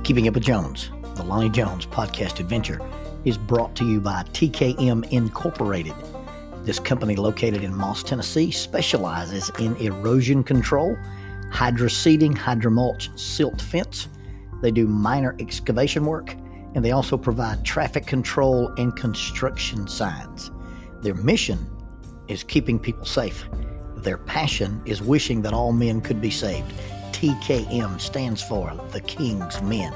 Keeping Up with Jones, the Lonnie Jones podcast adventure, is brought to you by TKM Incorporated. This company, located in Moss, Tennessee, specializes in erosion control, hydroseeding, hydromulch, silt fence. They do minor excavation work, and they also provide traffic control and construction signs. Their mission is keeping people safe. Their passion is wishing that all men could be saved. TKM stands for The King's Men.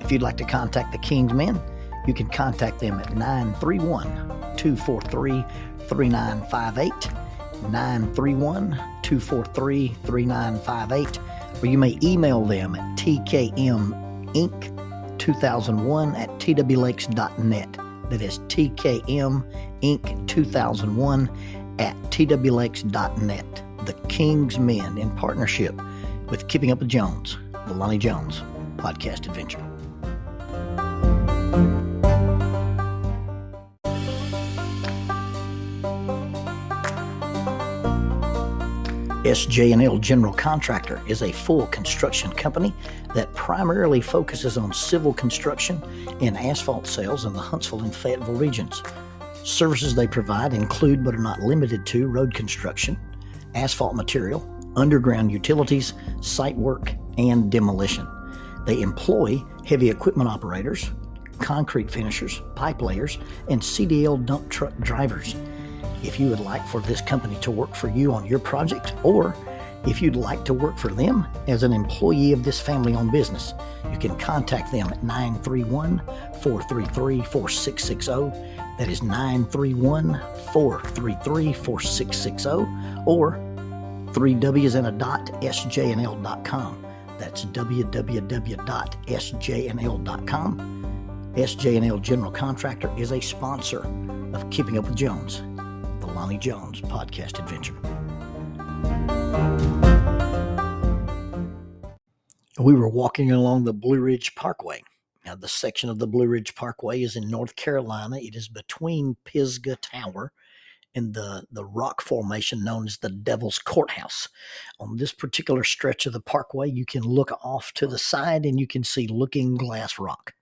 If you'd like to contact The King's Men, you can contact them at 931-243-3958, 931-243-3958, or you may email them at tkminc2001@twlakes.net. That is tkminc2001@twlakes.net. The King's Men, in partnership with Keeping Up with Jones, the Lonnie Jones podcast adventure. SJ&L General Contractor is a full construction company that primarily focuses on civil construction and asphalt sales in the Huntsville and Fayetteville regions. Services they provide include, but are not limited to, road construction, asphalt material, underground utilities, site work, and demolition. They employ heavy equipment operators, concrete finishers, pipe layers, and CDL dump truck drivers. If you would like for this company to work for you on your project, or if you'd like to work for them as an employee of this family-owned business, you can contact them at 931-433-4660. That is 931-433-4660, or 3W's and a dot, sjnl.com. That's www.sjnl.com. SJ&L General Contractor is a sponsor of Keeping Up with Jones, the Lonnie Jones podcast adventure. We were walking along the Blue Ridge Parkway. Now, the section of the Blue Ridge Parkway is in North Carolina. It is between Pisgah Tower and the rock formation known as the Devil's Courthouse. On this particular stretch of the parkway, you can look off to the side and you can see Looking Glass Rock.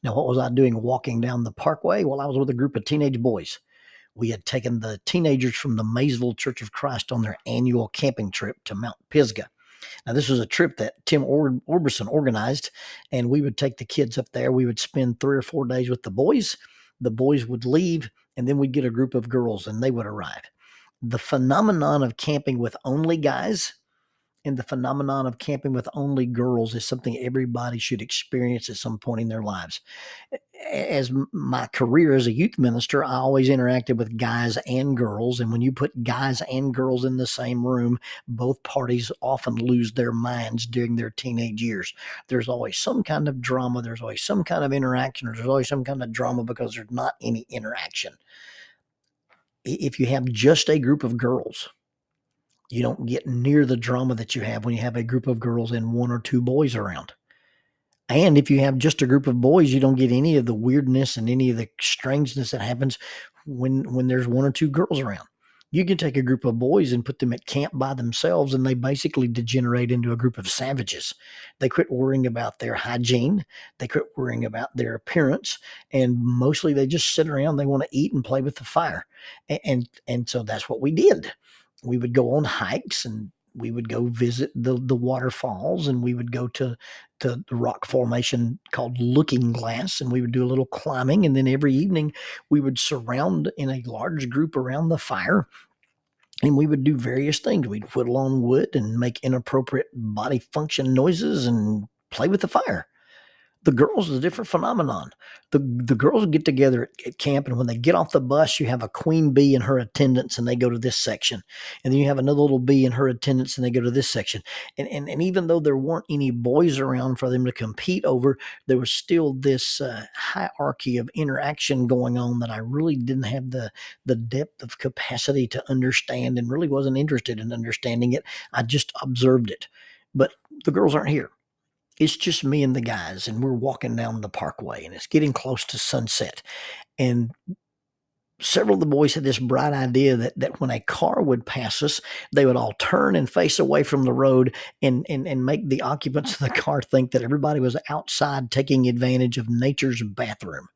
Now, what was I doing walking down the parkway? Well, I was with a group of teenage boys. We had taken the teenagers from the Maysville Church of Christ on their annual camping trip to Mount Pisgah. Now, this was a trip that Tim Orberson organized, and we would take the kids up there. We would spend 3 or 4 days with the boys. The boys would leave, and then we'd get a group of girls, and they would arrive. The phenomenon of camping with only guys and the phenomenon of camping with only girls is something everybody should experience at some point in their lives. As my career as a youth minister, I always interacted with guys and girls, and when you put guys and girls in the same room, both parties often lose their minds during their teenage years. There's always some kind of drama, there's always some kind of interaction, or there's always some kind of drama because there's not any interaction. If you have just a group of girls, you don't get near the drama that you have when you have a group of girls and 1 or 2 boys around. And if you have just a group of boys, you don't get any of the weirdness and any of the strangeness that happens when there's 1 or 2 girls around. You can take a group of boys and put them at camp by themselves, and they basically degenerate into a group of savages. They quit worrying about their hygiene. They quit worrying about their appearance. And mostly they just sit around. They want to eat and play with the fire. And so that's what we did. We would go on hikes, and we would go visit the waterfalls, and we would go to the rock formation called Looking Glass, and we would do a little climbing. And then every evening we would surround in a large group around the fire, and we would do various things. We'd whittle on wood and make inappropriate body function noises and play with the fire. The girls is a different phenomenon. The girls get together at camp, and when they get off the bus, you have a queen bee in her attendance, and they go to this section. And then you have another little bee in her attendance, and they go to this section. And even though there weren't any boys around for them to compete over, there was still this hierarchy of interaction going on that I really didn't have the depth of capacity to understand, and really wasn't interested in understanding it. I just observed it. But the girls aren't here. It's just me and the guys, and we're walking down the parkway, and it's getting close to sunset. And several of the boys had this bright idea that when a car would pass us, they would all turn and face away from the road and make the occupants of the car think that everybody was outside taking advantage of nature's bathroom.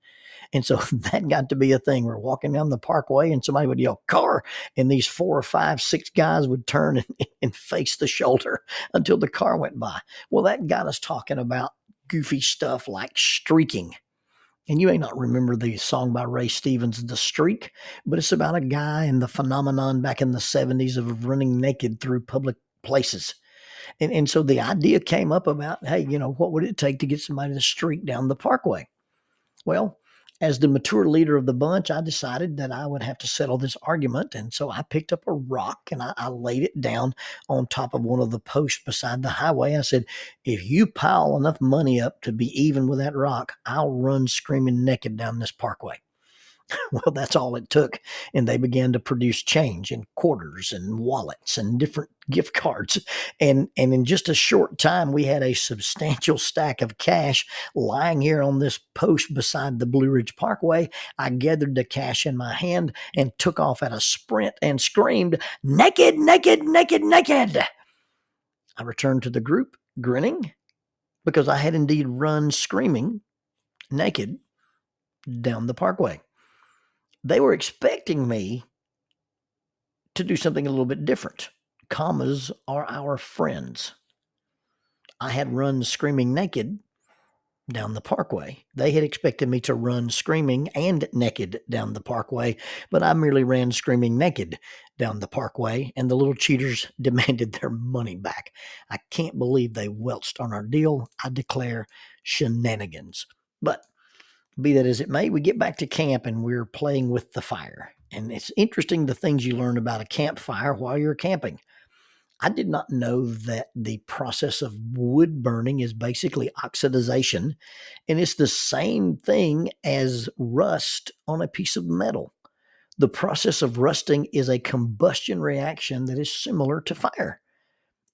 And so that got to be a thing. We're walking down the parkway and somebody would yell, car. And these 4 or 5, 6 guys would turn and face the shoulder until the car went by. Well, that got us talking about goofy stuff like streaking. And you may not remember the song by Ray Stevens, The Streak, but it's about a guy and the phenomenon back in the 70s of running naked through public places. And so the idea came up about, hey, what would it take to get somebody to streak down the parkway? Well, as the mature leader of the bunch, I decided that I would have to settle this argument. And so I picked up a rock and I laid it down on top of one of the posts beside the highway. I said, if you pile enough money up to be even with that rock, I'll run screaming naked down this parkway. Well, that's all it took. And they began to produce change and quarters and wallets and different gift cards. And in just a short time, we had a substantial stack of cash lying here on this post beside the Blue Ridge Parkway. I gathered the cash in my hand and took off at a sprint and screamed, naked, naked, naked, naked. I returned to the group grinning because I had indeed run screaming naked down the parkway. They were expecting me to do something a little bit different. Commas are our friends. I had run screaming naked down the parkway. They had expected me to run screaming and naked down the parkway, but I merely ran screaming naked down the parkway, and the little cheaters demanded their money back. I can't believe they welched on our deal. I declare shenanigans. But be that as it may, we get back to camp and we're playing with the fire. And it's interesting the things you learn about a campfire while you're camping. I did not know that the process of wood burning is basically oxidization, and it's the same thing as rust on a piece of metal. The process of rusting is a combustion reaction that is similar to fire.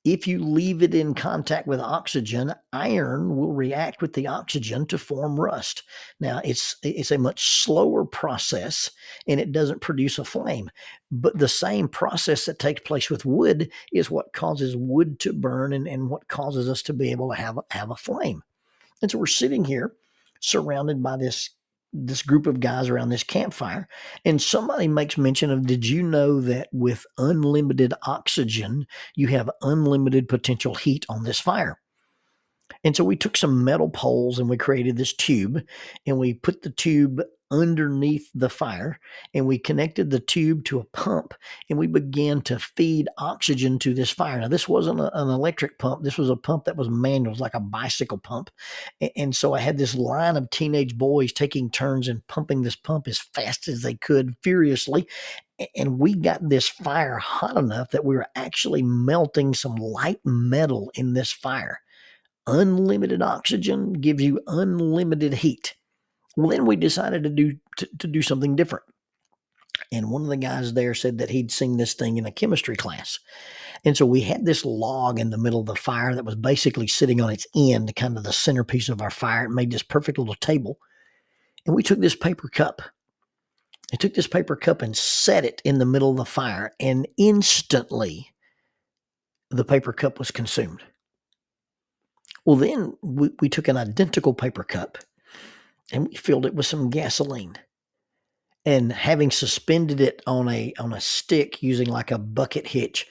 If you leave it in contact with oxygen, iron will react with the oxygen to form rust. Now, it's a much slower process, and it doesn't produce a flame. But the same process that takes place with wood is what causes wood to burn and what causes us to be able to have a flame. And so we're sitting here surrounded by this group of guys around this campfire, and somebody makes mention of, did you know that with unlimited oxygen, you have unlimited potential heat on this fire? And so we took some metal poles and we created this tube, and we put the tube underneath the fire, and we connected the tube to a pump, and we began to feed oxygen to this fire. Now, this wasn't an electric pump. This was a pump that was manual. It was like a bicycle pump. And so I had this line of teenage boys taking turns and pumping this pump as fast as they could, furiously. And we got this fire hot enough that we were actually melting some light metal in this fire. Unlimited oxygen gives you unlimited heat. Well, then we decided to do something different. And one of the guys there said that he'd seen this thing in a chemistry class. And so we had this log in the middle of the fire that was basically sitting on its end, kind of the centerpiece of our fire. It made this perfect little table. And we took this paper cup. I took this paper cup and set it in the middle of the fire, and instantly the paper cup was consumed. Well, then we took an identical paper cup and we filled it with some gasoline. And having suspended it on a stick using like a bucket hitch,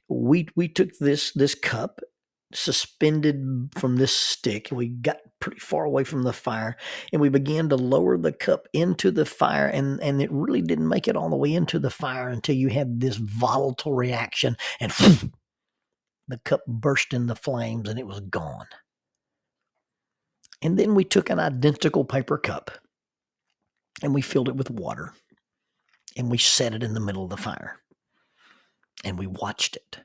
we took this cup suspended from this stick, and we got pretty far away from the fire, and we began to lower the cup into the fire, and it really didn't make it all the way into the fire until you had this volatile reaction, and the cup burst into flames and it was gone. And then we took an identical paper cup and we filled it with water, and we set it in the middle of the fire, and we watched it,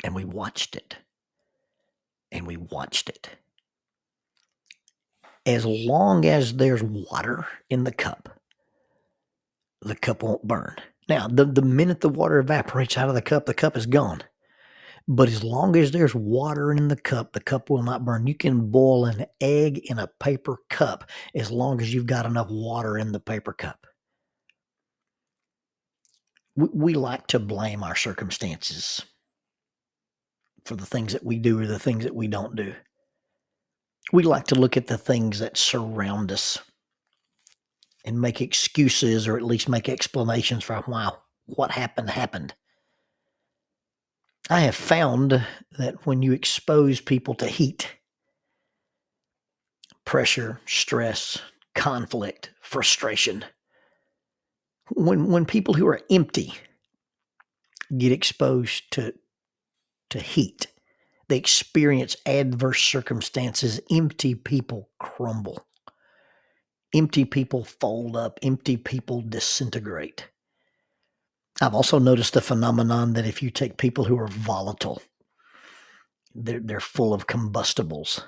and we watched it, and we watched it. As long as there's water in the cup won't burn. Now, the minute the water evaporates out of the cup is gone. But as long as there's water in the cup will not burn. You can boil an egg in a paper cup as long as you've got enough water in the paper cup. We like to blame our circumstances for the things that we do or the things that we don't do. We like to look at the things that surround us and make excuses or at least make explanations for why what happened. I have found that when you expose people to heat, pressure, stress, conflict, frustration, when people who are empty get exposed to heat, they experience adverse circumstances, empty people crumble. Empty people fold up. Empty people disintegrate. I've also noticed the phenomenon that if you take people who are volatile, they're full of combustibles.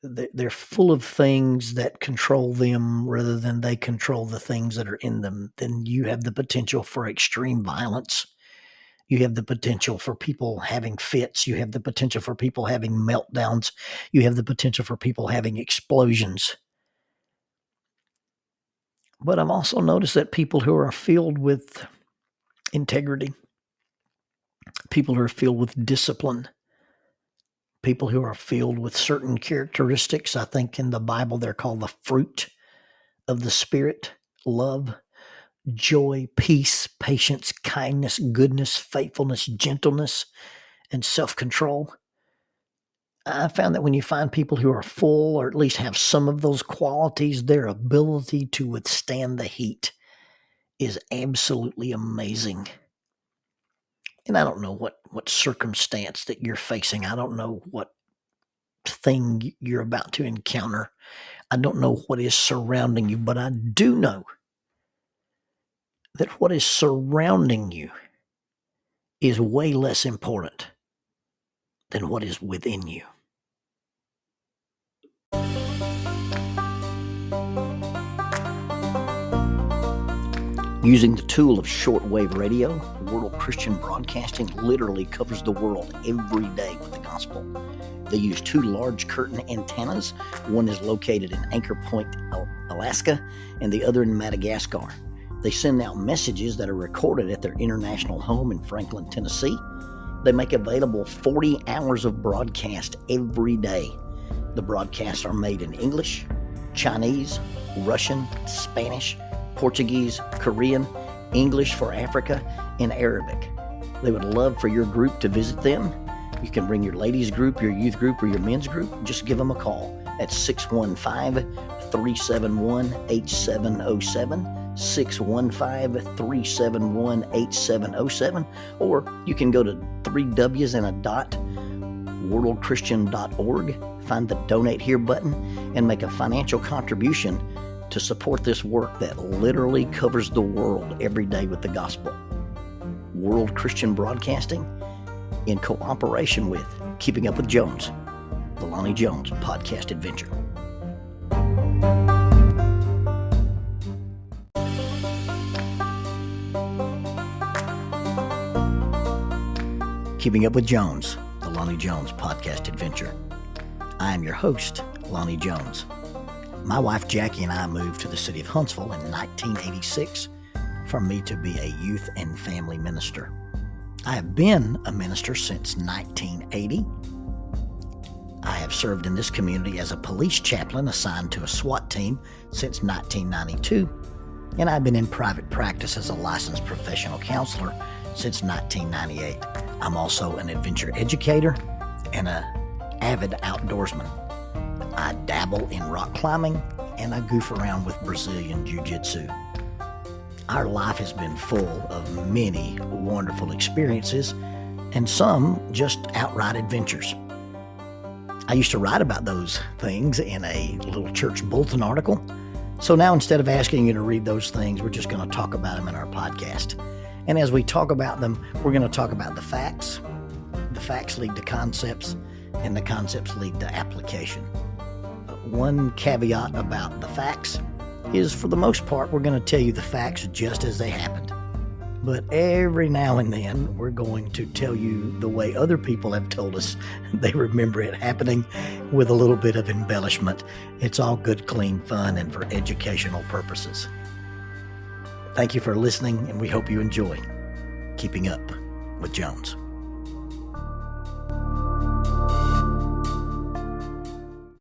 They're full of things that control them rather than they control the things that are in them. Then you have the potential for extreme violence. You have the potential for people having fits. You have the potential for people having meltdowns. You have the potential for people having explosions. But I've also noticed that people who are filled with integrity, people who are filled with discipline, people who are filled with certain characteristics, I think in the Bible they're called the fruit of the Spirit: love, joy, peace, patience, kindness, goodness, faithfulness, gentleness, and self-control. I found that when you find people who are full or at least have some of those qualities, their ability to withstand the heat is absolutely amazing. And I don't know what circumstance that you're facing. I don't know what thing you're about to encounter. I don't know what is surrounding you, but I do know that what is surrounding you is way less important than what is within you. Using the tool of shortwave radio, World Christian Broadcasting literally covers the world every day with the gospel. They use 2 large curtain antennas. One is located in Anchor Point, Alaska, and the other in Madagascar. They send out messages that are recorded at their international home in Franklin, Tennessee. They make available 40 hours of broadcast every day. The broadcasts are made in English, Chinese, Russian, Spanish, Portuguese, Korean, English for Africa, and Arabic. They would love for your group to visit them. You can bring your ladies group, your youth group, or your men's group. Just give them a call at 615-371-8707, 615-371-8707, or you can go to worldchristian.org, find the Donate Here button, and make a financial contribution to support this work that literally covers the world every day with the gospel. World Christian Broadcasting, in cooperation with Keeping Up with Jones, the Lonnie Jones podcast adventure. Keeping Up with Jones, the Lonnie Jones podcast adventure. I am your host, Lonnie Jones. My wife Jackie and I moved to the city of Huntsville in 1986 for me to be a youth and family minister. I have been a minister since 1980. I have served in this community as a police chaplain assigned to a SWAT team since 1992, and I've been in private practice as a licensed professional counselor since 1998. I'm also an adventure educator and an avid outdoorsman. I dabble in rock climbing, and I goof around with Brazilian Jiu-Jitsu. Our life has been full of many wonderful experiences, and some just outright adventures. I used to write about those things in a little church bulletin article, so now instead of asking you to read those things, we're just going to talk about them in our podcast. And as we talk about them, we're going to talk about the facts. The facts lead to concepts, and the concepts lead to application. One caveat about the facts is, for the most part, we're going to tell you the facts just as they happened. But every now and then, we're going to tell you the way other people have told us they remember it happening, with a little bit of embellishment. It's all good, clean fun and for educational purposes. Thank you for listening, and we hope you enjoy Keeping Up with Jones.